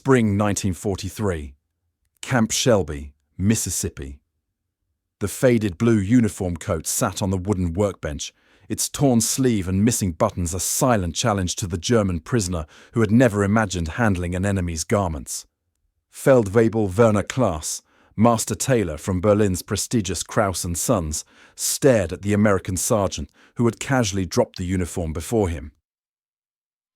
Spring 1943. Camp Shelby, Mississippi. The faded blue uniform coat sat on the wooden workbench, its torn sleeve and missing buttons a silent challenge to the German prisoner who had never imagined handling an enemy's garments. Feldwebel Werner Klass, master tailor from Berlin's prestigious Krause Sons, stared at the American sergeant who had casually dropped the uniform before him.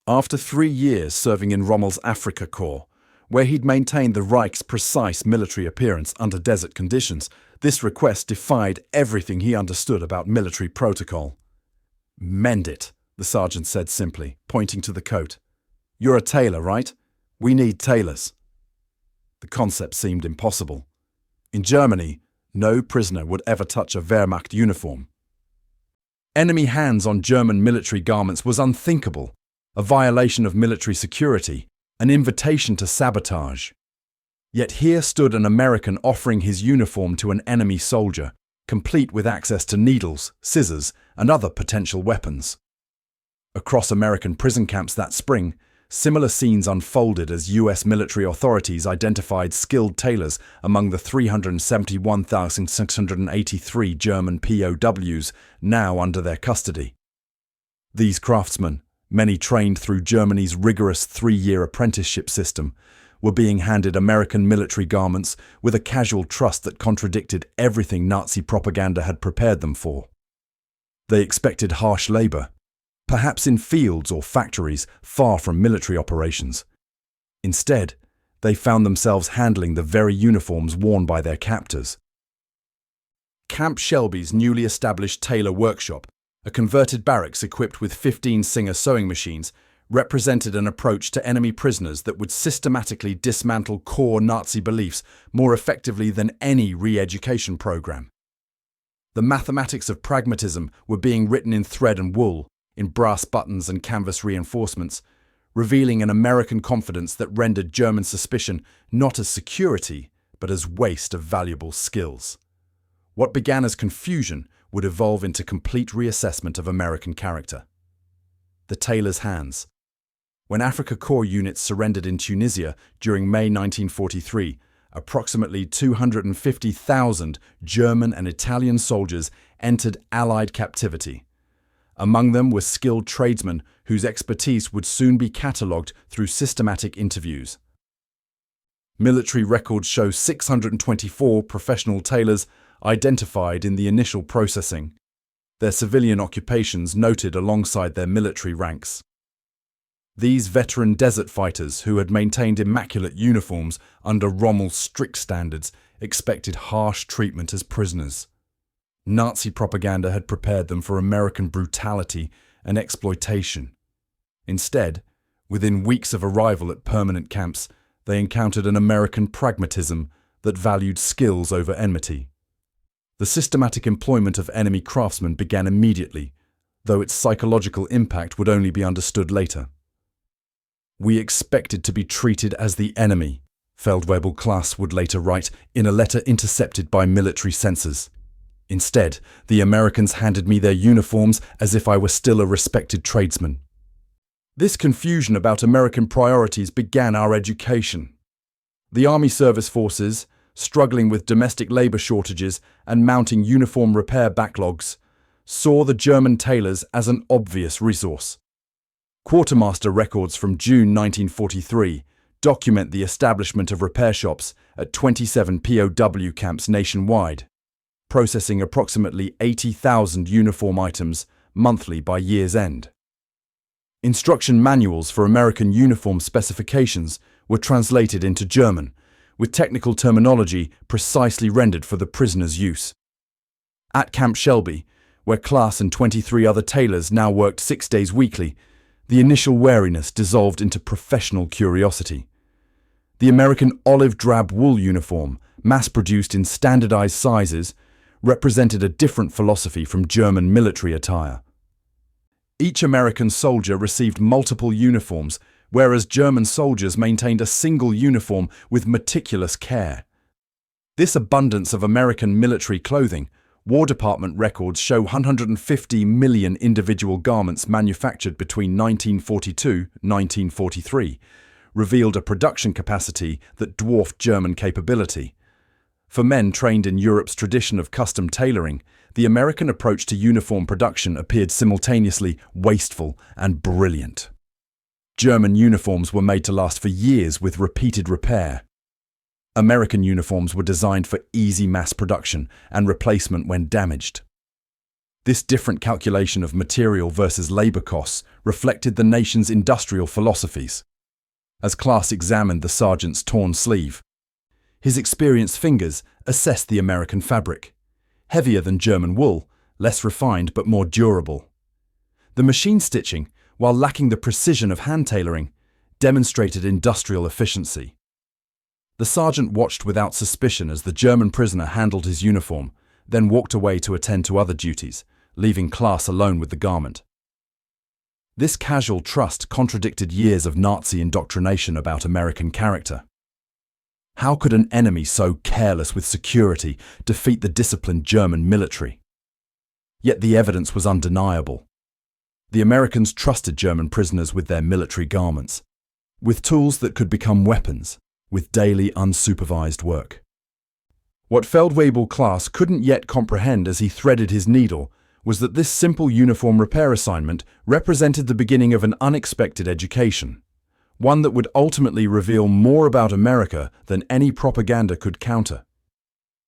After 3 years serving in Rommel's Afrika Corps, where he'd maintained the Reich's precise military appearance under desert conditions, this request defied everything he understood about military protocol. "Mend it," the sergeant said simply, pointing to the coat. "You're a tailor, right? We need tailors." The concept seemed impossible. In Germany, no prisoner would ever touch a Wehrmacht uniform. Enemy hands on German military garments was unthinkable, a violation of military security, an invitation to sabotage. Yet here stood an American offering his uniform to an enemy soldier, complete with access to needles, scissors, and other potential weapons. Across American prison camps that spring, similar scenes unfolded as U.S. military authorities identified skilled tailors among the 371,683 German POWs now under their custody. These craftsmen, many trained through Germany's rigorous 3-year apprenticeship system, were being handed American military garments with a casual trust that contradicted everything Nazi propaganda had prepared them for. They expected harsh labor, perhaps in fields or factories far from military operations. Instead, they found themselves handling the very uniforms worn by their captors. Camp Shelby's newly established tailor workshop, a converted barracks equipped with 15 Singer sewing machines, represented an approach to enemy prisoners that would systematically dismantle core Nazi beliefs more effectively than any re-education program. The mathematics of pragmatism were being written in thread and wool, in brass buttons and canvas reinforcements, revealing an American confidence that rendered German suspicion not as security, but as waste of valuable skills. What began as confusion would evolve into complete reassessment of American character. The tailor's hands. When Afrika Corps units surrendered in Tunisia during May 1943, approximately 250,000 German and Italian soldiers entered Allied captivity. Among them were skilled tradesmen whose expertise would soon be catalogued through systematic interviews. Military records show 624 professional tailors identified in the initial processing, their civilian occupations noted alongside their military ranks. These veteran desert fighters who had maintained immaculate uniforms under Rommel's strict standards expected harsh treatment as prisoners. Nazi propaganda had prepared them for American brutality and exploitation. Instead, within weeks of arrival at permanent camps, they encountered an American pragmatism that valued skills over enmity. The systematic employment of enemy craftsmen began immediately, though its psychological impact would only be understood later. "We expected to be treated as the enemy," Feldwebel Klass would later write in a letter intercepted by military censors. "Instead, the Americans handed me their uniforms as if I were still a respected tradesman." This confusion about American priorities began our education. The Army Service Forces, struggling with domestic labor shortages and mounting uniform repair backlogs, saw the German tailors as an obvious resource. Quartermaster records from June 1943 document the establishment of repair shops at 27 POW camps nationwide, processing approximately 80,000 uniform items monthly by year's end. Instruction manuals for American uniform specifications were translated into German, with technical terminology precisely rendered for the prisoners' use. At Camp Shelby, where Klass and 23 other tailors now worked 6 days weekly, the initial wariness dissolved into professional curiosity. The American olive drab wool uniform, mass-produced in standardized sizes, represented a different philosophy from German military attire. Each American soldier received multiple uniforms, whereas German soldiers maintained a single uniform with meticulous care. This abundance of American military clothing, War Department records show 150 million individual garments manufactured between 1942 and 1943, revealed a production capacity that dwarfed German capability. For men trained in Europe's tradition of custom tailoring, the American approach to uniform production appeared simultaneously wasteful and brilliant. German uniforms were made to last for years with repeated repair. American uniforms were designed for easy mass production and replacement when damaged. This different calculation of material versus labor costs reflected the nation's industrial philosophies. As Klass examined the sergeant's torn sleeve, his experienced fingers assessed the American fabric. Heavier than German wool, less refined but more durable. The machine stitching, while lacking the precision of hand tailoring, demonstrated industrial efficiency. The sergeant watched without suspicion as the German prisoner handled his uniform, then walked away to attend to other duties, leaving Klass alone with the garment. This casual trust contradicted years of Nazi indoctrination about American character. How could an enemy so careless with security defeat the disciplined German military? Yet the evidence was undeniable. The Americans trusted German prisoners with their military garments, with tools that could become weapons, with daily unsupervised work. What Feldwebel Klass couldn't yet comprehend as he threaded his needle was that this simple uniform repair assignment represented the beginning of an unexpected education, one that would ultimately reveal more about America than any propaganda could counter.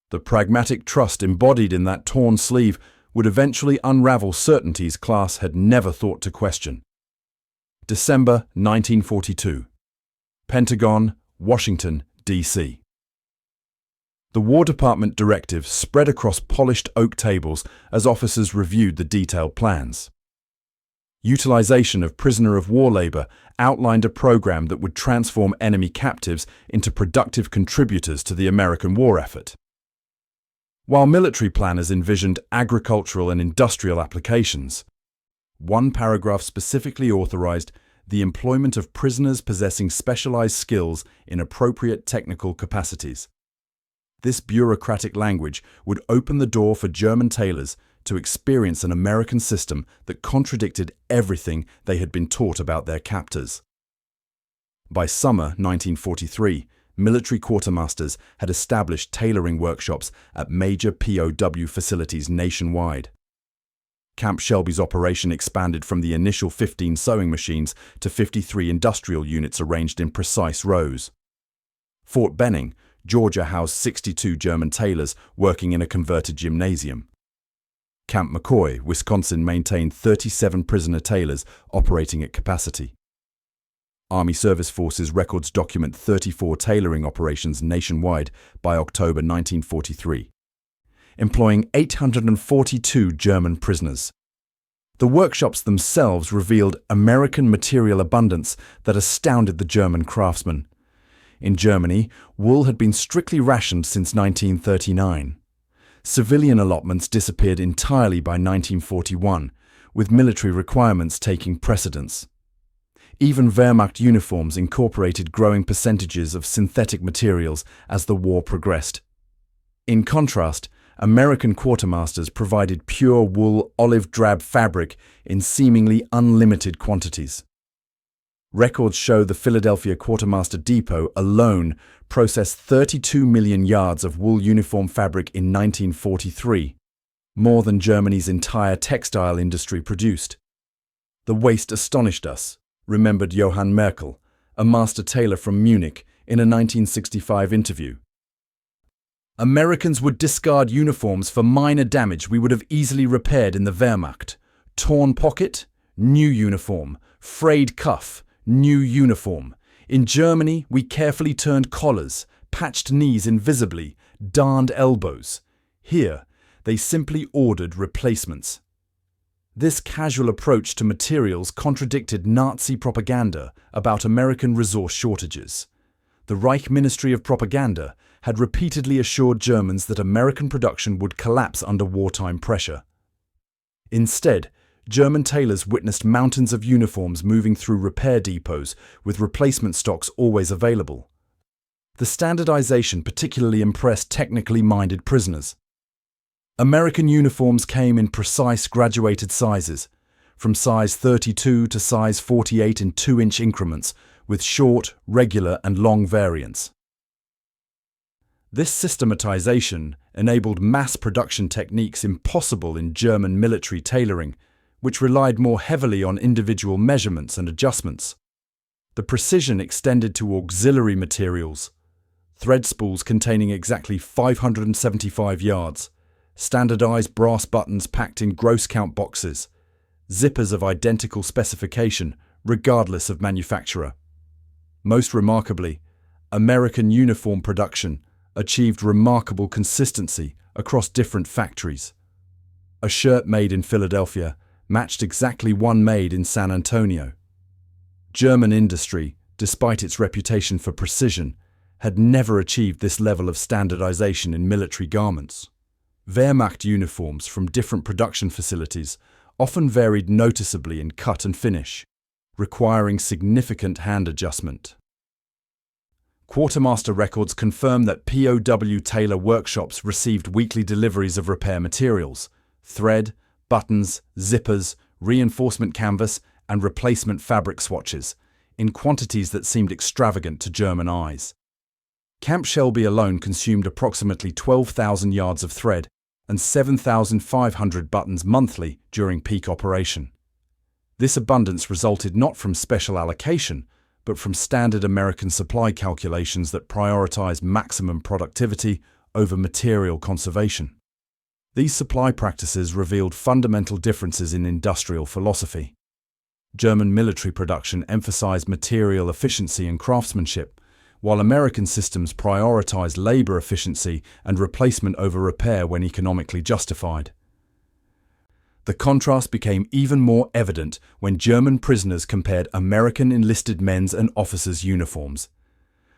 The pragmatic trust embodied in that torn sleeve would eventually unravel certainties Klass had never thought to question. December 1942. Pentagon, Washington, D.C. The War Department directive spread across polished oak tables as officers reviewed the detailed plans. Utilization of prisoner of war labor outlined a program that would transform enemy captives into productive contributors to the American war effort. While military planners envisioned agricultural and industrial applications, one paragraph specifically authorized the employment of prisoners possessing specialized skills in appropriate technical capacities. This bureaucratic language would open the door for German tailors to experience an American system that contradicted everything they had been taught about their captors. By summer 1943, military quartermasters had established tailoring workshops at major POW facilities nationwide. Camp Shelby's operation expanded from the initial 15 sewing machines to 53 industrial units arranged in precise rows. Fort Benning, Georgia housed 62 German tailors working in a converted gymnasium. Camp McCoy, Wisconsin maintained 37 prisoner tailors operating at capacity. Army Service Forces records document 34 tailoring operations nationwide by October 1943. Employing 842 German prisoners. The workshops themselves revealed American material abundance that astounded the German craftsmen. In Germany, wool had been strictly rationed since 1939. Civilian allotments disappeared entirely by 1941, with military requirements taking precedence. Even Wehrmacht uniforms incorporated growing percentages of synthetic materials as the war progressed. In contrast, American quartermasters provided pure wool olive drab fabric in seemingly unlimited quantities. Records show the Philadelphia Quartermaster Depot alone processed 32 million yards of wool uniform fabric in 1943, more than Germany's entire textile industry produced. The waste astonished us, remembered Johann Merkel, a master tailor from Munich, in a 1965 interview. Americans would discard uniforms for minor damage we would have easily repaired in the Wehrmacht. Torn pocket, new uniform. Frayed cuff, new uniform. In Germany, we carefully turned collars, patched knees invisibly, darned elbows. Here, they simply ordered replacements. This casual approach to materials contradicted Nazi propaganda about American resource shortages. The Reich Ministry of Propaganda had repeatedly assured Germans that American production would collapse under wartime pressure. Instead, German tailors witnessed mountains of uniforms moving through repair depots with replacement stocks always available. The standardization particularly impressed technically minded prisoners. American uniforms came in precise graduated sizes, from size 32 to size 48 in 2-inch increments, with short, regular, and long variants. This systematization enabled mass production techniques impossible in German military tailoring, which relied more heavily on individual measurements and adjustments. The precision extended to auxiliary materials, thread spools containing exactly 575 yards, standardized brass buttons packed in gross count boxes, zippers of identical specification regardless of manufacturer. Most remarkably, American uniform production achieved remarkable consistency across different factories. A shirt made in Philadelphia matched exactly one made in San Antonio. German industry, despite its reputation for precision, had never achieved this level of standardization in military garments. Wehrmacht uniforms from different production facilities often varied noticeably in cut and finish, requiring significant hand adjustment. Quartermaster records confirm that POW tailor workshops received weekly deliveries of repair materials, thread, buttons, zippers, reinforcement canvas, and replacement fabric swatches, in quantities that seemed extravagant to German eyes. Camp Shelby alone consumed approximately 12,000 yards of thread and 7,500 buttons monthly during peak operation. This abundance resulted not from special allocation, but from standard American supply calculations that prioritized maximum productivity over material conservation. These supply practices revealed fundamental differences in industrial philosophy. German military production emphasized material efficiency and craftsmanship, while American systems prioritized labor efficiency and replacement over repair when economically justified. The contrast became even more evident when German prisoners compared American enlisted men's and officers' uniforms.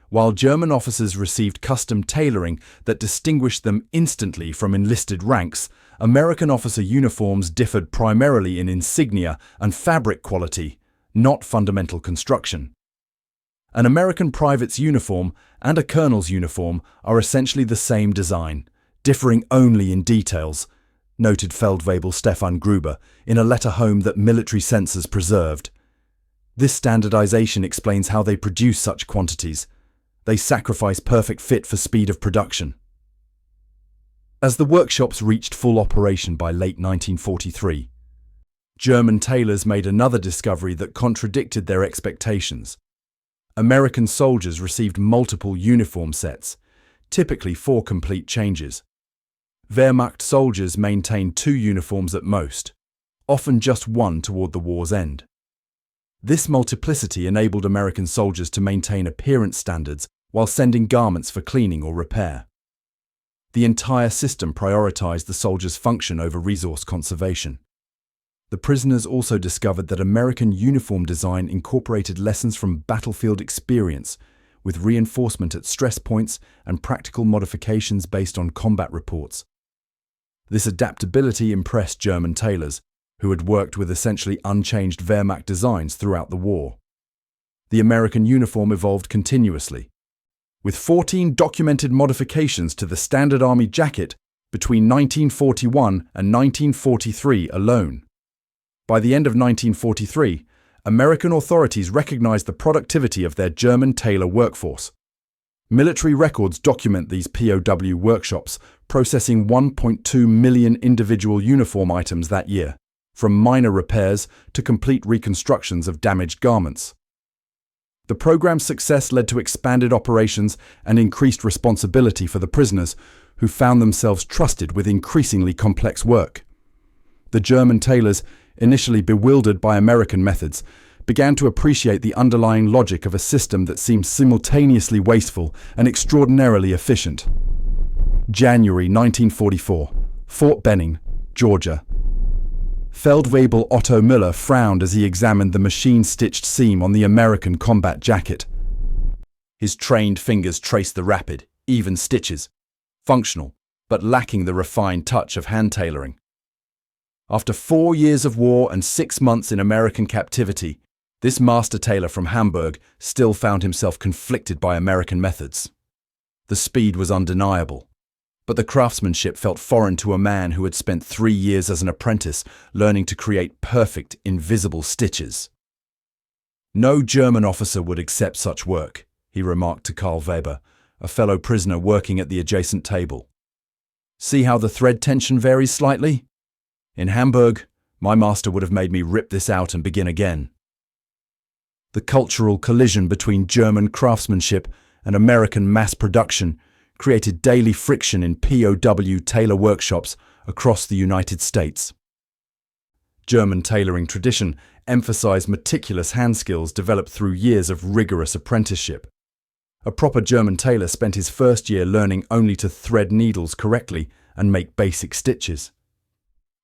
While German officers received custom tailoring that distinguished them instantly from enlisted ranks, American officer uniforms differed primarily in insignia and fabric quality, not fundamental construction. An American private's uniform and a colonel's uniform are essentially the same design, differing only in details, noted Feldwebel Stefan Gruber in a letter home that military censors preserved. This standardization explains how they produce such quantities. They sacrifice perfect fit for speed of production. As the workshops reached full operation by late 1943, German tailors made another discovery that contradicted their expectations. American soldiers received multiple uniform sets, typically 4 complete changes. Wehrmacht soldiers maintained 2 uniforms at most, often just one toward the war's end. This multiplicity enabled American soldiers to maintain appearance standards while sending garments for cleaning or repair. The entire system prioritized the soldier's function over resource conservation. The prisoners also discovered that American uniform design incorporated lessons from battlefield experience, with reinforcement at stress points and practical modifications based on combat reports. This adaptability impressed German tailors, who had worked with essentially unchanged Wehrmacht designs throughout the war. The American uniform evolved continuously, with 14 documented modifications to the Standard Army jacket between 1941 and 1943 alone. By the end of 1943, American authorities recognized the productivity of their German tailor workforce. Military records document these POW workshops processing 1.2 million individual uniform items that year, from minor repairs to complete reconstructions of damaged garments. The program's success led to expanded operations and increased responsibility for the prisoners, who found themselves trusted with increasingly complex work. The German tailors, initially bewildered by American methods, began to appreciate the underlying logic of a system that seemed simultaneously wasteful and extraordinarily efficient. January 1944, Fort Benning, Georgia. Feldwebel Otto Müller frowned as he examined the machine-stitched seam on the American combat jacket. His trained fingers traced the rapid, even stitches, functional, but lacking the refined touch of hand tailoring. After 4 years of war and 6 months in American captivity, this master tailor from Hamburg still found himself conflicted by American methods. The speed was undeniable, but the craftsmanship felt foreign to a man who had spent 3 years as an apprentice learning to create perfect, invisible stitches. No German officer would accept such work, he remarked to Karl Weber, a fellow prisoner working at the adjacent table. See how the thread tension varies slightly? In Hamburg, my master would have made me rip this out and begin again. The cultural collision between German craftsmanship and American mass production created daily friction in POW tailor workshops across the United States. German tailoring tradition emphasized meticulous hand skills developed through years of rigorous apprenticeship. A proper German tailor spent his first year learning only to thread needles correctly and make basic stitches.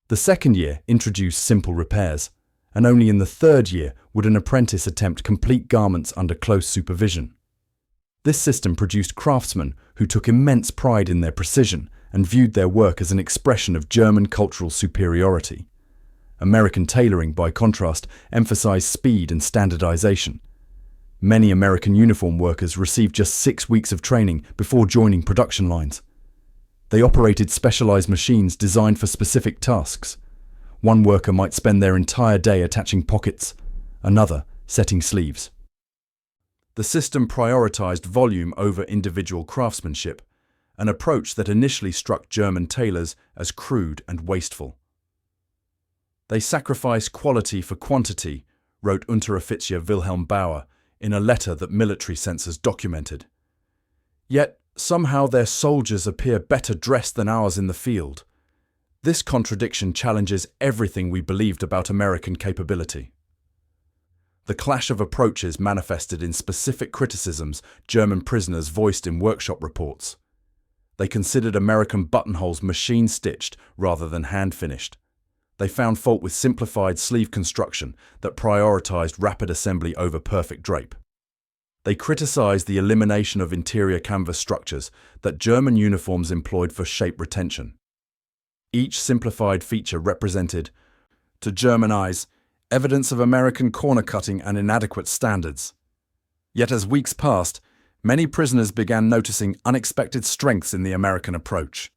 The second year introduced simple repairs, and only in the third year would an apprentice attempt complete garments under close supervision. This system produced craftsmen who took immense pride in their precision and viewed their work as an expression of German cultural superiority. American tailoring, by contrast, emphasized speed and standardization. Many American uniform workers received just 6 weeks of training before joining production lines. They operated specialized machines designed for specific tasks. One worker might spend their entire day attaching pockets, another setting sleeves. The system prioritized volume over individual craftsmanship, an approach that initially struck German tailors as crude and wasteful. They sacrificed quality for quantity, wrote Unteroffizier Wilhelm Bauer in a letter that military censors documented. Yet, somehow their soldiers appear better dressed than ours in the field. This contradiction challenges everything we believed about American capability. The clash of approaches manifested in specific criticisms German prisoners voiced in workshop reports. They considered American buttonholes machine-stitched rather than hand-finished. They found fault with simplified sleeve construction that prioritized rapid assembly over perfect drape. They criticized the elimination of interior canvas structures that German uniforms employed for shape retention. Each simplified feature represented, to German eyes, evidence of American corner cutting and inadequate standards. Yet as weeks passed, many prisoners began noticing unexpected strengths in the American approach.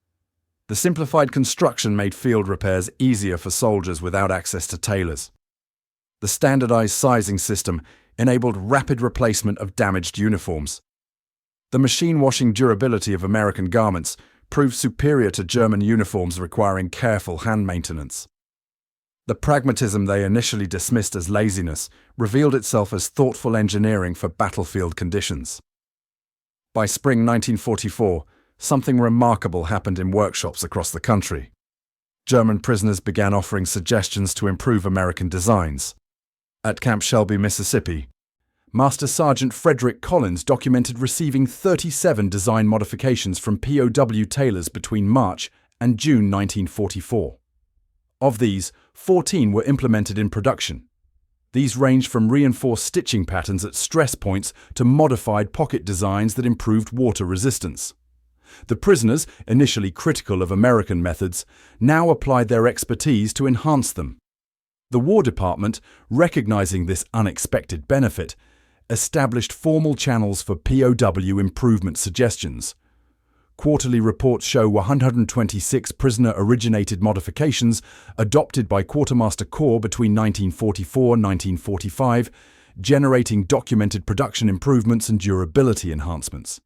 The simplified construction made field repairs easier for soldiers without access to tailors. The standardized sizing system enabled rapid replacement of damaged uniforms. The machine-washing durability of American garments proved superior to German uniforms requiring careful hand maintenance. The pragmatism they initially dismissed as laziness revealed itself as thoughtful engineering for battlefield conditions. By spring 1944, something remarkable happened in workshops across the country. German prisoners began offering suggestions to improve American designs. At Camp Shelby, Mississippi, Master Sergeant Frederick Collins documented receiving 37 design modifications from POW tailors between March and June 1944. Of these, 14 were implemented in production. These ranged from reinforced stitching patterns at stress points to modified pocket designs that improved water resistance. The prisoners, initially critical of American methods, now applied their expertise to enhance them. The War Department, recognizing this unexpected benefit, established formal channels for POW improvement suggestions. Quarterly reports show 126 prisoner-originated modifications adopted by Quartermaster Corps between 1944 and 1945, generating documented production improvements and durability enhancements.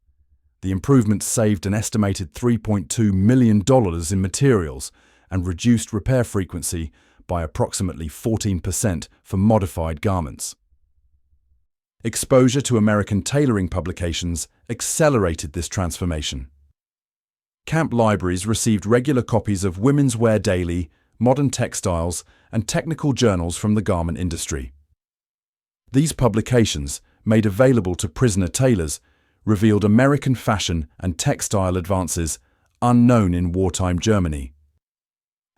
The improvements saved an estimated $3.2 million in materials and reduced repair frequency by approximately 14% for modified garments. Exposure to American tailoring publications accelerated this transformation. Camp libraries received regular copies of Women's Wear Daily, Modern Textiles, and technical journals from the garment industry. These publications, made available to prisoner tailors, revealed American fashion and textile advances unknown in wartime Germany.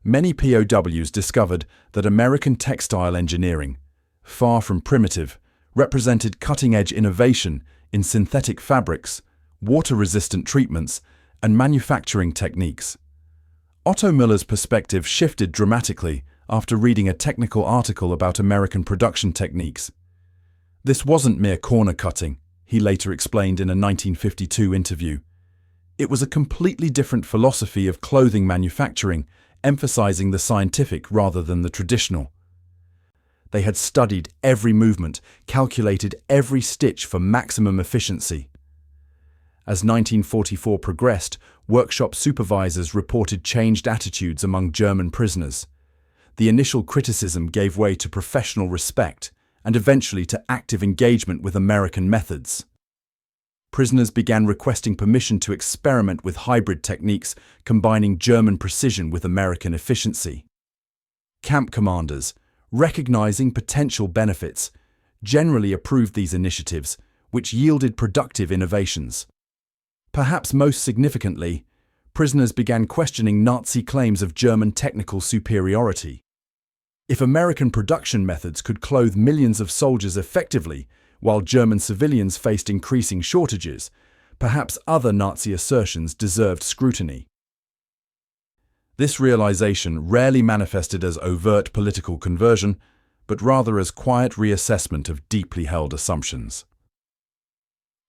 Many POWs discovered that American textile engineering, far from primitive, represented cutting-edge innovation in synthetic fabrics, water-resistant treatments, and manufacturing techniques. Otto Müller's perspective shifted dramatically after reading a technical article about American production techniques. This wasn't mere corner cutting, he later explained in a 1952 interview. It was a completely different philosophy of clothing manufacturing, emphasizing the scientific rather than the traditional. They had studied every movement, calculated every stitch for maximum efficiency. As 1944 progressed, workshop supervisors reported changed attitudes among German prisoners. The initial criticism gave way to professional respect and eventually to active engagement with American methods. Prisoners began requesting permission to experiment with hybrid techniques, combining German precision with American efficiency. Camp commanders, recognizing potential benefits, generally approved these initiatives, which yielded productive innovations. Perhaps most significantly, prisoners began questioning Nazi claims of German technical superiority. If American production methods could clothe millions of soldiers effectively, while German civilians faced increasing shortages, perhaps other Nazi assertions deserved scrutiny. This realization rarely manifested as overt political conversion, but rather as quiet reassessment of deeply held assumptions.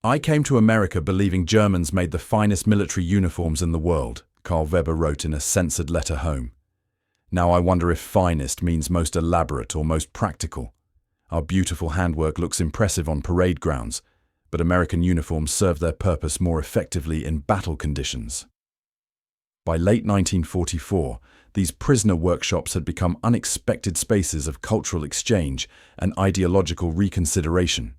"I came to America believing Germans made the finest military uniforms in the world," Karl Weber wrote in a censored letter home. "Now I wonder if finest means most elaborate or most practical. Our beautiful handwork looks impressive on parade grounds, but American uniforms serve their purpose more effectively in battle conditions." By late 1944, these prisoner workshops had become unexpected spaces of cultural exchange and ideological reconsideration.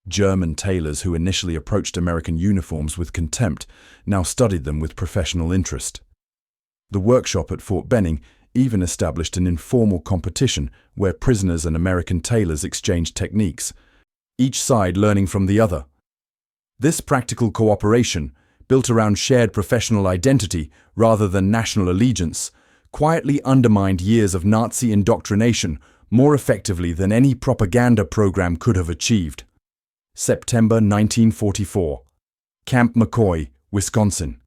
German tailors who initially approached American uniforms with contempt now studied them with professional interest. The workshop at Fort Benning even established an informal competition where prisoners and American tailors exchanged techniques, each side learning from the other. This practical cooperation, built around shared professional identity rather than national allegiance, quietly undermined years of Nazi indoctrination more effectively than any propaganda program could have achieved. September 1944. Camp McCoy, Wisconsin.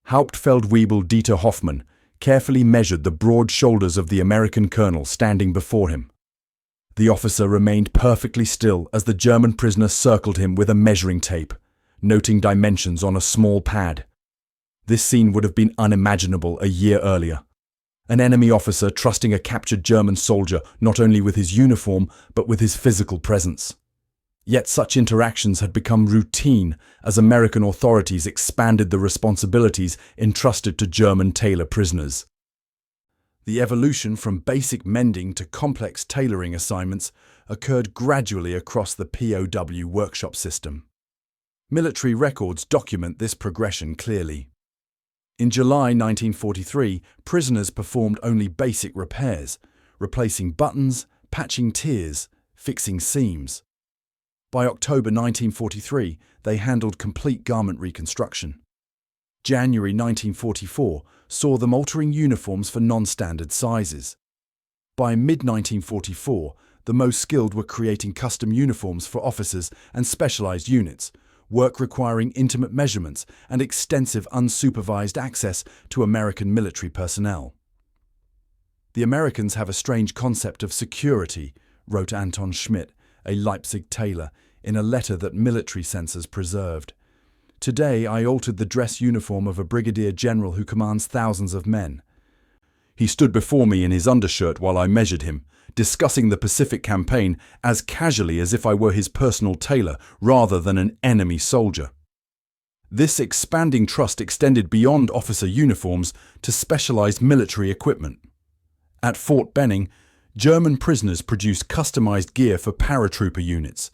Hauptfeldwebel Dieter Hoffmann carefully measured the broad shoulders of the American colonel standing before him. The officer remained perfectly still as the German prisoner circled him with a measuring tape, noting dimensions on a small pad. This scene would have been unimaginable a year earlier. An enemy officer trusting a captured German soldier not only with his uniform but with his physical presence. Yet such interactions had become routine as American authorities expanded the responsibilities entrusted to German tailor prisoners. The evolution from basic mending to complex tailoring assignments occurred gradually across the POW workshop system. Military records document this progression clearly. In July 1943, prisoners performed only basic repairs, replacing buttons, patching tears, fixing seams. By October 1943, they handled complete garment reconstruction. January 1944 saw them altering uniforms for non-standard sizes. By mid-1944, the most skilled were creating custom uniforms for officers and specialized units, work requiring intimate measurements and extensive unsupervised access to American military personnel. "The Americans have a strange concept of security," wrote Anton Schmidt, a Leipzig tailor, in a letter that military censors preserved. "Today I altered the dress uniform of a brigadier general who commands thousands of men. He stood before me in his undershirt while I measured him, discussing the Pacific campaign as casually as if I were his personal tailor rather than an enemy soldier." This expanding trust extended beyond officer uniforms to specialized military equipment. At Fort Benning, German prisoners produced customized gear for paratrooper units,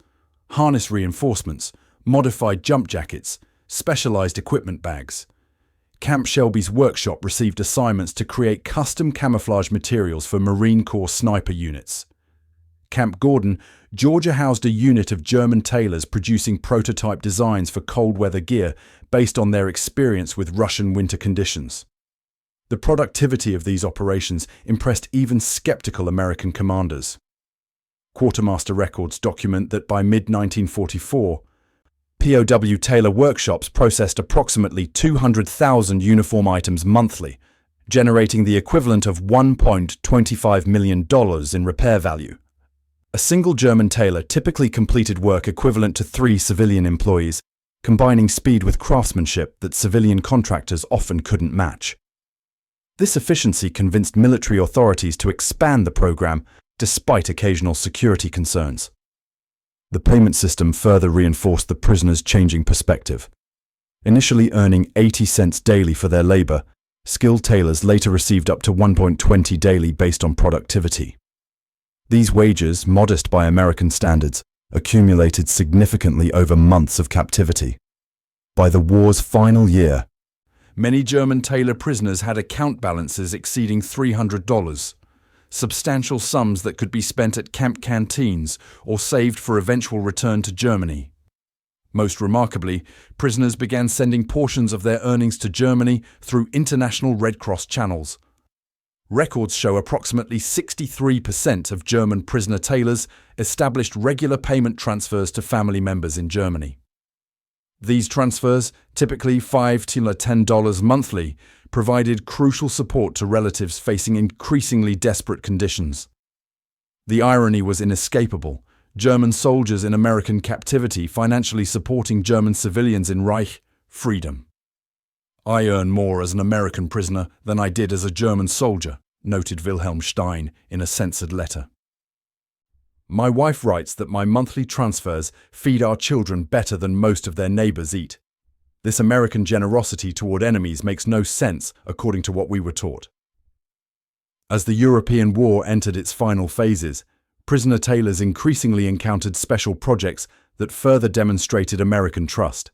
harness reinforcements, modified jump jackets, specialized equipment bags. Camp Shelby's workshop received assignments to create custom camouflage materials for Marine Corps sniper units. Camp Gordon, Georgia housed a unit of German tailors producing prototype designs for cold weather gear based on their experience with Russian winter conditions. The productivity of these operations impressed even skeptical American commanders. Quartermaster records document that by mid-1944, POW tailor workshops processed approximately 200,000 uniform items monthly, generating the equivalent of $1.25 million in repair value. A single German tailor typically completed work equivalent to 3 civilian employees, combining speed with craftsmanship that civilian contractors often couldn't match. This efficiency convinced military authorities to expand the program, despite occasional security concerns. The payment system further reinforced the prisoners' changing perspective. Initially earning 80 cents daily for their labor, skilled tailors later received up to 1.20 daily based on productivity. These wages, modest by American standards, accumulated significantly over months of captivity. By the war's final year, many German tailor prisoners had account balances exceeding $300, substantial sums that could be spent at camp canteens or saved for eventual return to Germany. Most remarkably, prisoners began sending portions of their earnings to Germany through international Red Cross channels. Records show approximately 63% of German prisoner tailors established regular payment transfers to family members in Germany. These transfers, typically $5 to $10 monthly, provided crucial support to relatives facing increasingly desperate conditions. The irony was inescapable. German soldiers in American captivity financially supporting German civilians in Reich, freedom. "I earn more as an American prisoner than I did as a German soldier," noted Wilhelm Stein in a censored letter. "My wife writes that my monthly transfers feed our children better than most of their neighbors eat. This American generosity toward enemies makes no sense according to what we were taught." As the European war entered its final phases, prisoner tailors increasingly encountered special projects that further demonstrated American trust.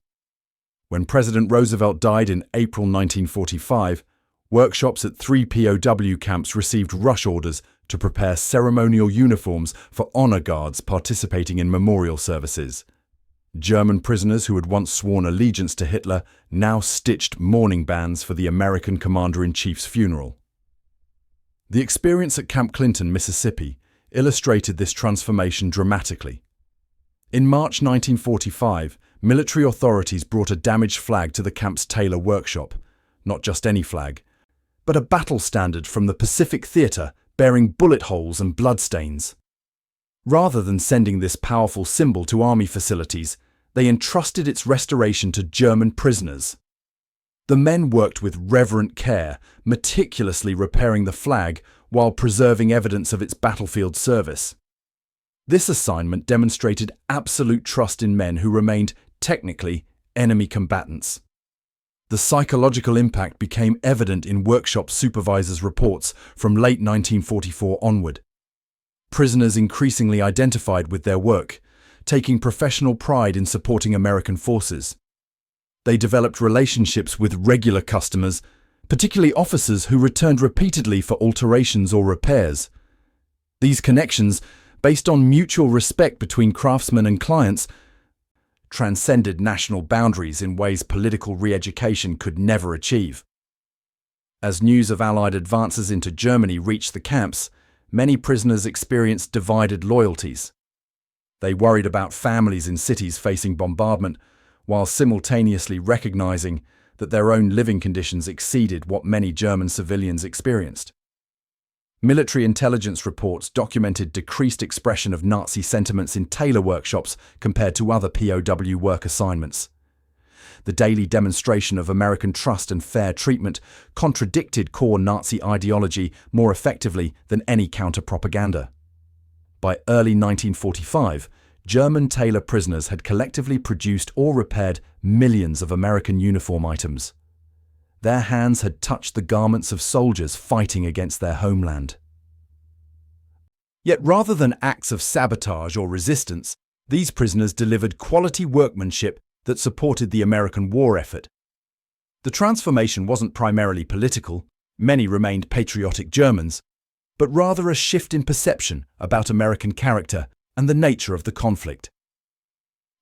When President Roosevelt died in April 1945, workshops at 3 POW camps received rush orders to prepare ceremonial uniforms for honor guards participating in memorial services. German prisoners who had once sworn allegiance to Hitler now stitched mourning bands for the American commander-in-chief's funeral. The experience at Camp Clinton, Mississippi, illustrated this transformation dramatically. In March 1945, military authorities brought a damaged flag to the camp's tailor workshop, not just any flag, but a battle standard from the Pacific Theater bearing bullet holes and bloodstains. Rather than sending this powerful symbol to army facilities, they entrusted its restoration to German prisoners. The men worked with reverent care, meticulously repairing the flag while preserving evidence of its battlefield service. This assignment demonstrated absolute trust in men who remained, technically, enemy combatants. The psychological impact became evident in workshop supervisors' reports from late 1944 onward. Prisoners increasingly identified with their work, taking professional pride in supporting American forces. They developed relationships with regular customers, particularly officers who returned repeatedly for alterations or repairs. These connections, based on mutual respect between craftsmen and clients, transcended national boundaries in ways political re-education could never achieve. As news of Allied advances into Germany reached the camps, many prisoners experienced divided loyalties. They worried about families in cities facing bombardment, while simultaneously recognizing that their own living conditions exceeded what many German civilians experienced. Military intelligence reports documented decreased expression of Nazi sentiments in tailor workshops compared to other POW work assignments. The daily demonstration of American trust and fair treatment contradicted core Nazi ideology more effectively than any counter-propaganda. By early 1945, German tailor prisoners had collectively produced or repaired millions of American uniform items. Their hands had touched the garments of soldiers fighting against their homeland. Yet rather than acts of sabotage or resistance, these prisoners delivered quality workmanship that supported the American war effort. The transformation wasn't primarily political, many remained patriotic Germans, but rather a shift in perception about American character and the nature of the conflict.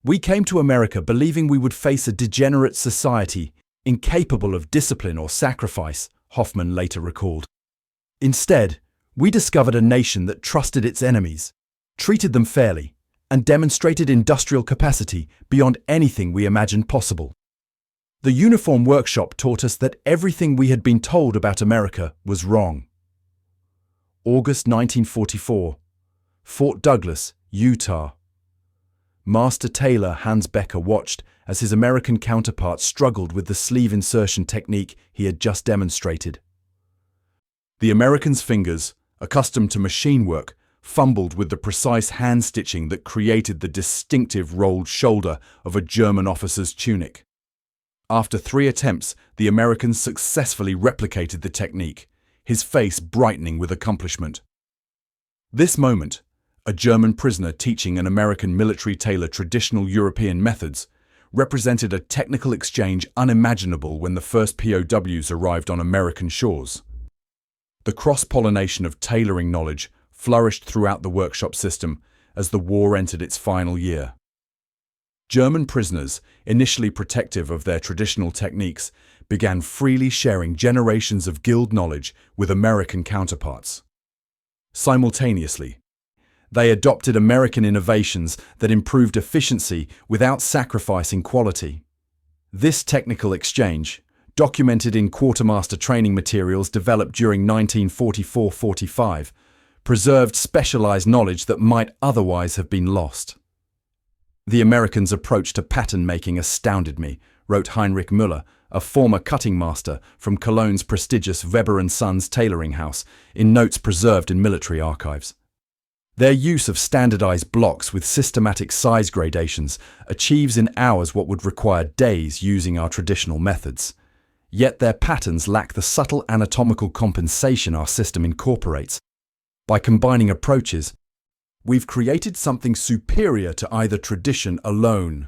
"We came to America believing we would face a degenerate society, incapable of discipline or sacrifice," Hoffman later recalled. "Instead, we discovered a nation that trusted its enemies, treated them fairly, and demonstrated industrial capacity beyond anything we imagined possible. The uniform workshop taught us that everything we had been told about America was wrong." August 1944, Fort Douglas, Utah. Master tailor Hans Becker watched as his American counterpart struggled with the sleeve insertion technique he had just demonstrated. The American's fingers, accustomed to machine work, fumbled with the precise hand stitching that created the distinctive rolled shoulder of a German officer's tunic. After 3 attempts, the Americans successfully replicated the technique, his face brightening with accomplishment. This moment, a German prisoner teaching an American military tailor traditional European methods, represented a technical exchange unimaginable when the first POWs arrived on American shores. The cross-pollination of tailoring knowledge flourished throughout the workshop system as the war entered its final year. German prisoners, initially protective of their traditional techniques, began freely sharing generations of guild knowledge with American counterparts. Simultaneously, they adopted American innovations that improved efficiency without sacrificing quality. This technical exchange, documented in quartermaster training materials developed during 1944-45, preserved specialized knowledge that might otherwise have been lost. The Americans' approach to pattern making astounded me, wrote Heinrich Müller, a former cutting master from Cologne's prestigious Weber & Sons tailoring house, in notes preserved in military archives. Their use of standardized blocks with systematic size gradations achieves in hours what would require days using our traditional methods. Yet their patterns lack the subtle anatomical compensation our system incorporates. By combining approaches, we've created something superior to either tradition alone.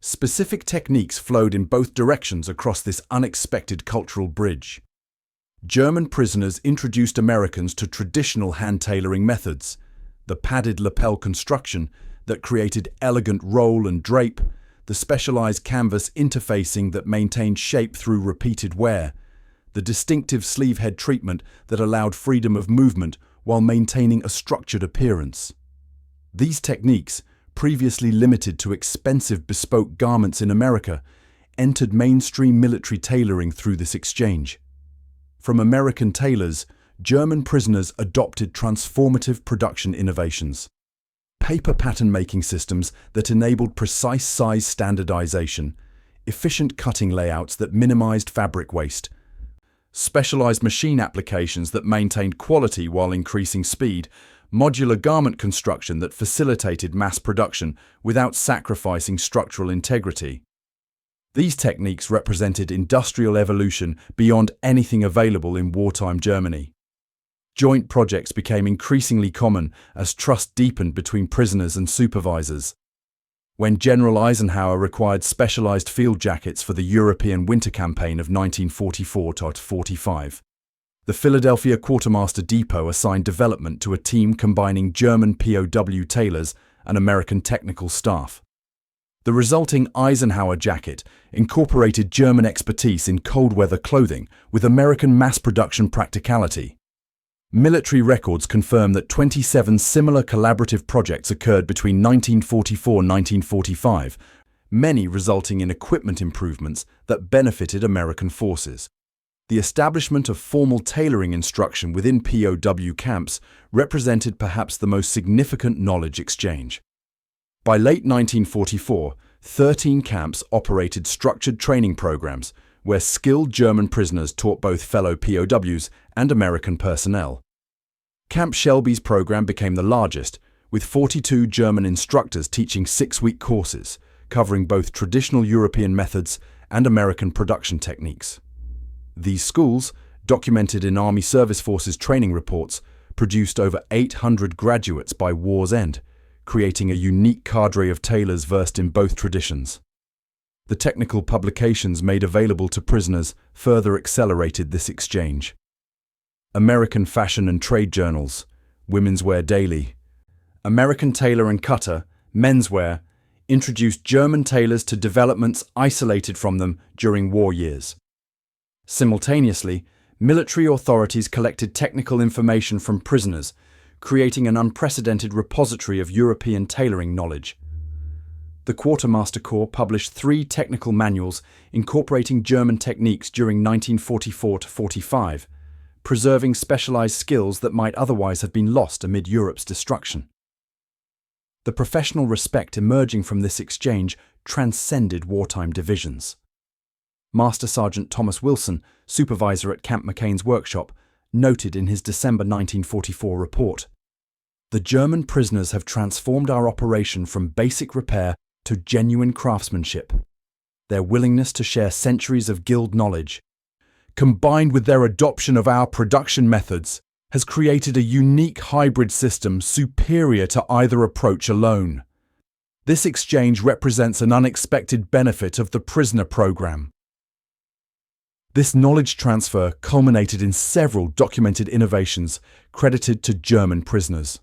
Specific techniques flowed in both directions across this unexpected cultural bridge. German prisoners introduced Americans to traditional hand tailoring methods, the padded lapel construction that created elegant roll and drape, the specialized canvas interfacing that maintained shape through repeated wear, the distinctive sleeve head treatment that allowed freedom of movement while maintaining a structured appearance. These techniques, previously limited to expensive bespoke garments in America, entered mainstream military tailoring through this exchange. From American tailors, German prisoners adopted transformative production innovations. Paper pattern-making systems that enabled precise size standardization, efficient cutting layouts that minimized fabric waste, specialized machine applications that maintained quality while increasing speed, modular garment construction that facilitated mass production without sacrificing structural integrity. These techniques represented industrial evolution beyond anything available in wartime Germany. Joint projects became increasingly common as trust deepened between prisoners and supervisors. When General Eisenhower required specialized field jackets for the European winter campaign of 1944-45, the Philadelphia Quartermaster Depot assigned development to a team combining German POW tailors and American technical staff. The resulting Eisenhower jacket incorporated German expertise in cold weather clothing with American mass production practicality. Military records confirm that 27 similar collaborative projects occurred between 1944 and 1945, many resulting in equipment improvements that benefited American forces. The establishment of formal tailoring instruction within POW camps represented perhaps the most significant knowledge exchange. By late 1944, 13 camps operated structured training programs where skilled German prisoners taught both fellow POWs and American personnel. Camp Shelby's program became the largest, with 42 German instructors teaching 6-week courses, covering both traditional European methods and American production techniques. These schools, documented in Army Service Forces training reports, produced over 800 graduates by war's end, creating a unique cadre of tailors versed in both traditions. The technical publications made available to prisoners further accelerated this exchange. American Fashion and Trade Journals, Women's Wear Daily, American Tailor and Cutter, Menswear, introduced German tailors to developments isolated from them during war years. Simultaneously, military authorities collected technical information from prisoners, creating an unprecedented repository of European tailoring knowledge. The Quartermaster Corps published 3 technical manuals incorporating German techniques during 1944-45, preserving specialized skills that might otherwise have been lost amid Europe's destruction. The professional respect emerging from this exchange transcended wartime divisions. Master Sergeant Thomas Wilson, supervisor at Camp McCain's workshop, noted in his December 1944 report, The German prisoners have transformed our operation from basic repair to genuine craftsmanship. Their willingness to share centuries of guild knowledge, combined with their adoption of our production methods, has created a unique hybrid system superior to either approach alone. This exchange represents an unexpected benefit of the prisoner program. This knowledge transfer culminated in several documented innovations credited to German prisoners.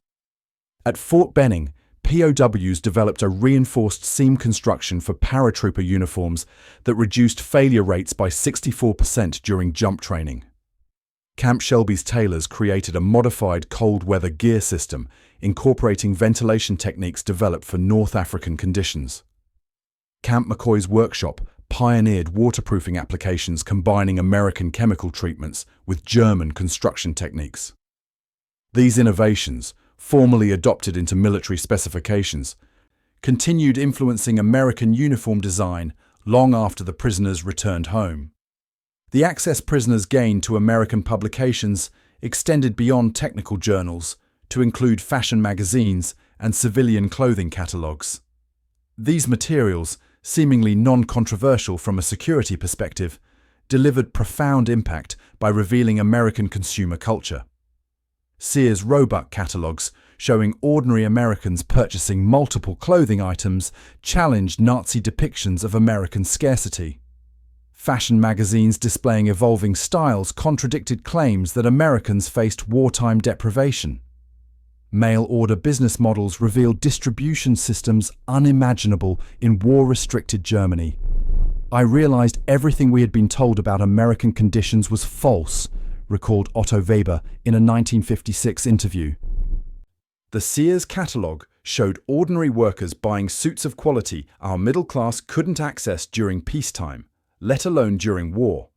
At Fort Benning, POWs developed a reinforced seam construction for paratrooper uniforms that reduced failure rates by 64% during jump training. Camp Shelby's tailors created a modified cold-weather gear system incorporating ventilation techniques developed for North African conditions. Camp McCoy's workshop pioneered waterproofing applications combining American chemical treatments with German construction techniques. These innovations, formally adopted into military specifications, continued influencing American uniform design long after the prisoners returned home. The access prisoners gained to American publications extended beyond technical journals to include fashion magazines and civilian clothing catalogues. These materials, seemingly non-controversial from a security perspective, delivered profound impact by revealing American consumer culture. Sears Roebuck catalogues showing ordinary Americans purchasing multiple clothing items challenged Nazi depictions of American scarcity. Fashion magazines displaying evolving styles contradicted claims that Americans faced wartime deprivation. Mail-order business models revealed distribution systems unimaginable in war-restricted Germany. I realized everything we had been told about American conditions was false, recalled Otto Weber in a 1956 interview. The Sears catalogue showed ordinary workers buying suits of quality our middle class couldn't access during peacetime, let alone during war.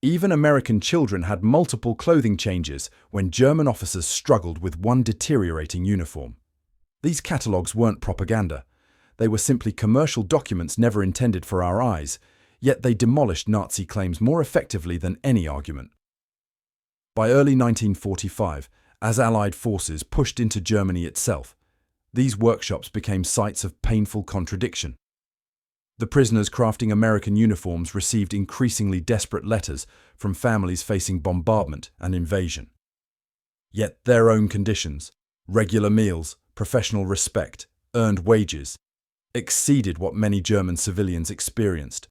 Even American children had multiple clothing changes when German officers struggled with one deteriorating uniform. These catalogues weren't propaganda. They were simply commercial documents never intended for our eyes, yet they demolished Nazi claims more effectively than any argument. By early 1945, as Allied forces pushed into Germany itself, these workshops became sites of painful contradiction. The prisoners crafting American uniforms received increasingly desperate letters from families facing bombardment and invasion. Yet their own conditions, regular meals, professional respect, earned wages, exceeded what many German civilians experienced.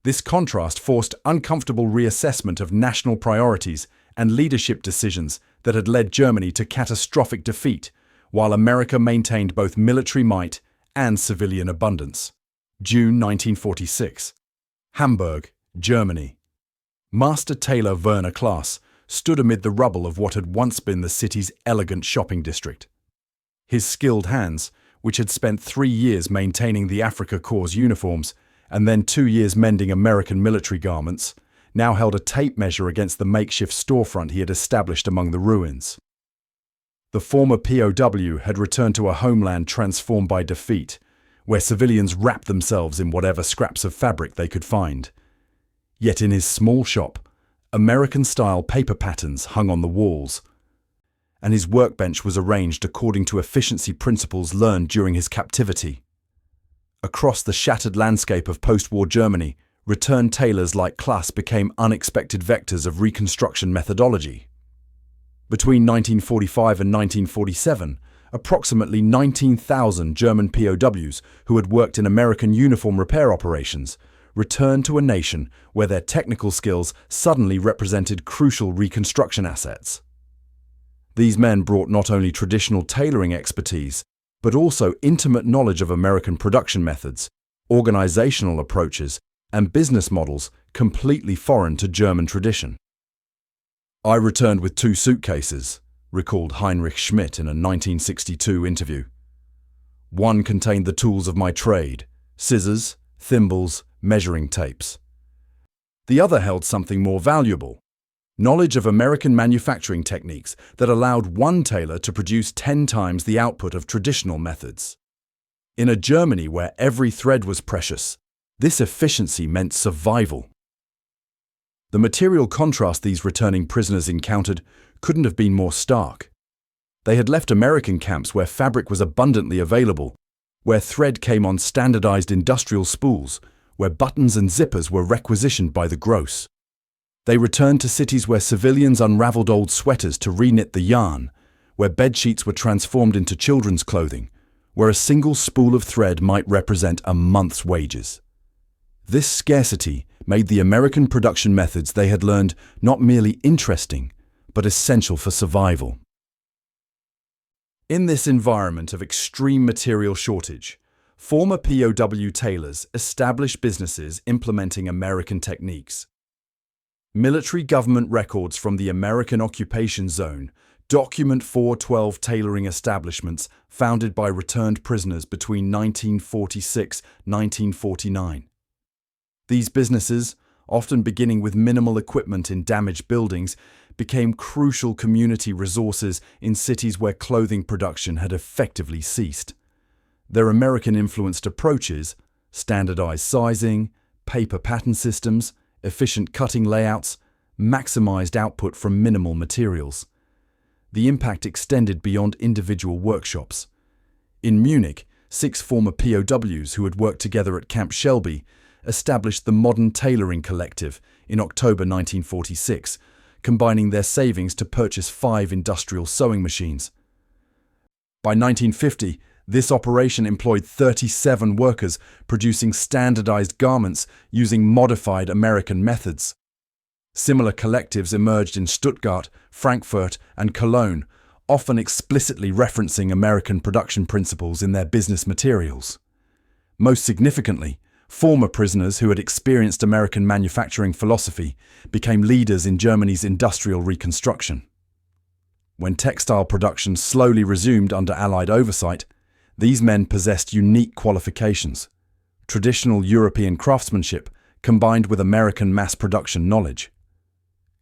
This contrast forced uncomfortable reassessment of national priorities and leadership decisions that had led Germany to catastrophic defeat, while America maintained both military might and civilian abundance. June 1946. Hamburg, Germany. Master tailor Werner Klass stood amid the rubble of what had once been the city's elegant shopping district. His skilled hands, which had spent 3 years maintaining the Afrika Korps uniforms and then 2 years mending American military garments, now held a tape measure against the makeshift storefront he had established among the ruins. The former POW had returned to a homeland transformed by defeat, where civilians wrapped themselves in whatever scraps of fabric they could find. Yet in his small shop, American-style paper patterns hung on the walls, and his workbench was arranged according to efficiency principles learned during his captivity. Across the shattered landscape of post-war Germany, returned tailors like Klass became unexpected vectors of reconstruction methodology. Between 1945 and 1947, approximately 19,000 German POWs who had worked in American uniform repair operations returned to a nation where their technical skills suddenly represented crucial reconstruction assets. These men brought not only traditional tailoring expertise, but also intimate knowledge of American production methods, organizational approaches, and business models completely foreign to German tradition. I returned with 2 suitcases, recalled Heinrich Schmidt in a 1962 interview. One contained the tools of my trade, scissors, thimbles, measuring tapes. The other held something more valuable, knowledge of American manufacturing techniques that allowed one tailor to produce 10 times the output of traditional methods. In a Germany where every thread was precious, this efficiency meant survival. The material contrast these returning prisoners encountered couldn't have been more stark. They had left American camps where fabric was abundantly available, where thread came on standardized industrial spools, where buttons and zippers were requisitioned by the gross. They returned to cities where civilians unraveled old sweaters to reknit the yarn, where bedsheets were transformed into children's clothing, where a single spool of thread might represent a month's wages. This scarcity made the American production methods they had learned not merely interesting, but essential for survival. In this environment of extreme material shortage, former POW tailors established businesses implementing American techniques. Military government records from the American occupation zone document 412 tailoring establishments founded by returned prisoners between 1946–1949. These businesses, often beginning with minimal equipment in damaged buildings, became crucial community resources in cities where clothing production had effectively ceased. Their American-influenced approaches, standardized sizing, paper pattern systems, efficient cutting layouts, maximized output from minimal materials. The impact extended beyond individual workshops. In Munich, 6 former POWs who had worked together at Camp Shelby established the Modern Tailoring Collective in October 1946, combining their savings to purchase 5 industrial sewing machines. By 1950, this operation employed 37 workers producing standardized garments using modified American methods. Similar collectives emerged in Stuttgart, Frankfurt, and Cologne, often explicitly referencing American production principles in their business materials. Most significantly, former prisoners who had experienced American manufacturing philosophy became leaders in Germany's industrial reconstruction. When textile production slowly resumed under Allied oversight, these men possessed unique qualifications: traditional European craftsmanship combined with American mass production knowledge.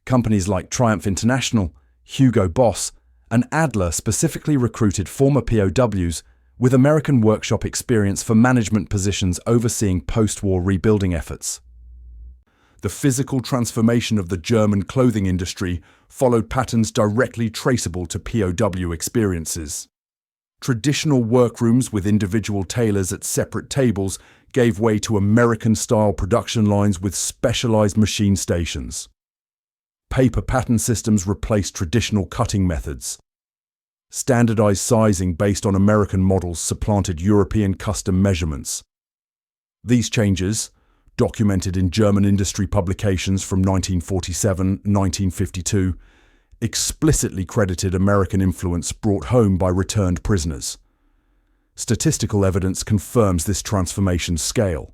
Companies like Triumph International, Hugo Boss, and Adler specifically recruited former POWs with American workshop experience for management positions overseeing post-war rebuilding efforts. The physical transformation of the German clothing industry followed patterns directly traceable to POW experiences. Traditional workrooms with individual tailors at separate tables gave way to American-style production lines with specialized machine stations. Paper pattern systems replaced traditional cutting methods. Standardized sizing based on American models supplanted European custom measurements. These changes, documented in German industry publications from 1947–1952, explicitly credited American influence brought home by returned prisoners. Statistical evidence confirms this transformation's scale.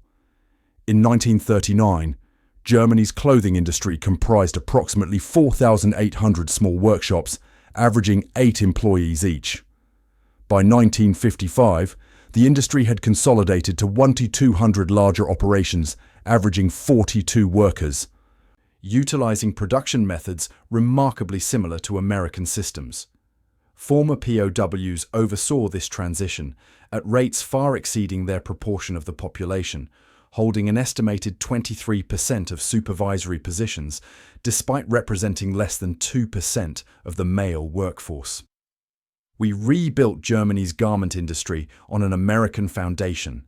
In 1939, Germany's clothing industry comprised approximately 4,800 small workshops, averaging 8 employees each. By 1955, the industry had consolidated to 1,200 larger operations, averaging 42 workers, utilizing production methods remarkably similar to American systems. Former POWs oversaw this transition at rates far exceeding their proportion of the population, holding an estimated 23% of supervisory positions, despite representing less than 2% of the male workforce. "We rebuilt Germany's garment industry on an American foundation,"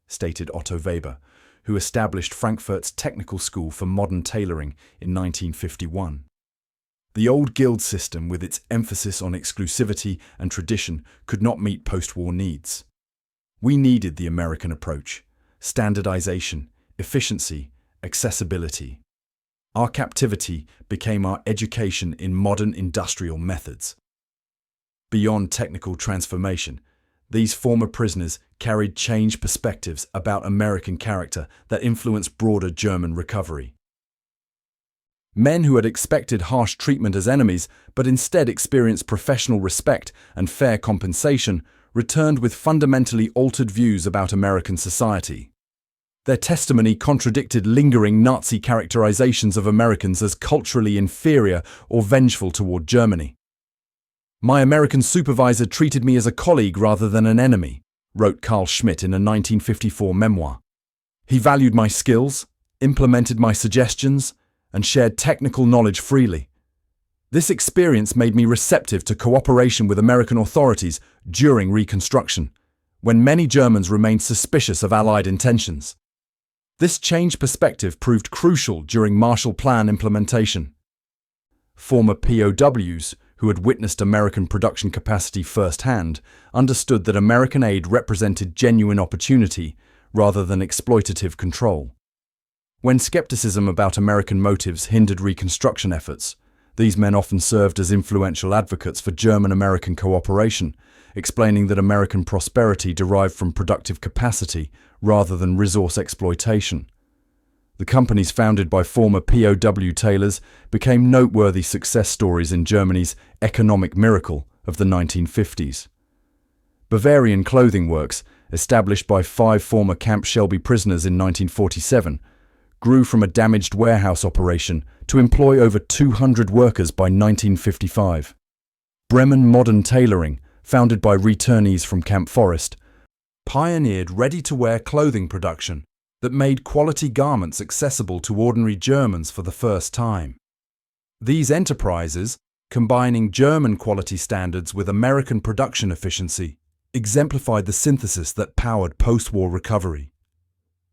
stated Otto Weber, who established Frankfurt's Technical School for Modern Tailoring in 1951. The old guild system, with its emphasis on exclusivity and tradition, could not meet post-war needs. We needed the American approach: standardization, efficiency, accessibility. Our captivity became our education in modern industrial methods. Beyond technical transformation, these former prisoners carried changed perspectives about American character that influenced broader German recovery. Men who had expected harsh treatment as enemies, but instead experienced professional respect and fair compensation, returned with fundamentally altered views about American society. Their testimony contradicted lingering Nazi characterizations of Americans as culturally inferior or vengeful toward Germany. "My American supervisor treated me as a colleague rather than an enemy," wrote Carl Schmitt in a 1954 memoir. "He valued my skills, implemented my suggestions, and shared technical knowledge freely. This experience made me receptive to cooperation with American authorities during Reconstruction, when many Germans remained suspicious of Allied intentions. This changed perspective proved crucial during Marshall Plan implementation. Former POWs, who had witnessed American production capacity firsthand, understood that American aid represented genuine opportunity rather than exploitative control. When skepticism about American motives hindered Reconstruction efforts, these men often served as influential advocates for German-American cooperation, explaining that American prosperity derived from productive capacity rather than resource exploitation. The companies founded by former POW tailors became noteworthy success stories in Germany's economic miracle of the 1950s. Bavarian Clothing Works, established by 5 former Camp Shelby prisoners in 1947, grew from a damaged warehouse operation to employ over 200 workers by 1955. Bremen Modern Tailoring, founded by returnees from Camp Forest, pioneered ready-to-wear clothing production that made quality garments accessible to ordinary Germans for the first time. These enterprises, combining German quality standards with American production efficiency, exemplified the synthesis that powered post-war recovery.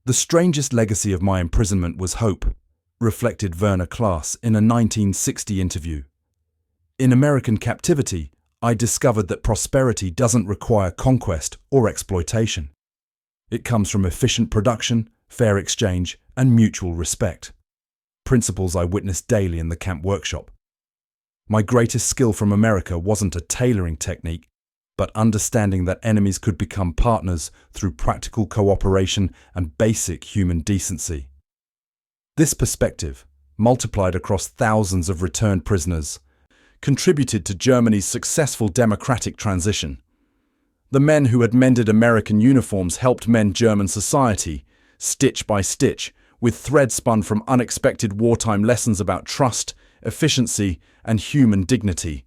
The strangest legacy of my imprisonment was hope, reflected Werner Klass in a 1960 interview. In American captivity, I discovered that prosperity doesn't require conquest or exploitation. It comes from efficient production, fair exchange, and mutual respect. Principles I witnessed daily in the camp workshop. My greatest skill from America wasn't a tailoring technique, but understanding that enemies could become partners through practical cooperation and basic human decency. This perspective, multiplied across thousands of returned prisoners, contributed to Germany's successful democratic transition. The men who had mended American uniforms helped mend German society, stitch by stitch, with thread spun from unexpected wartime lessons about trust, efficiency, and human dignity.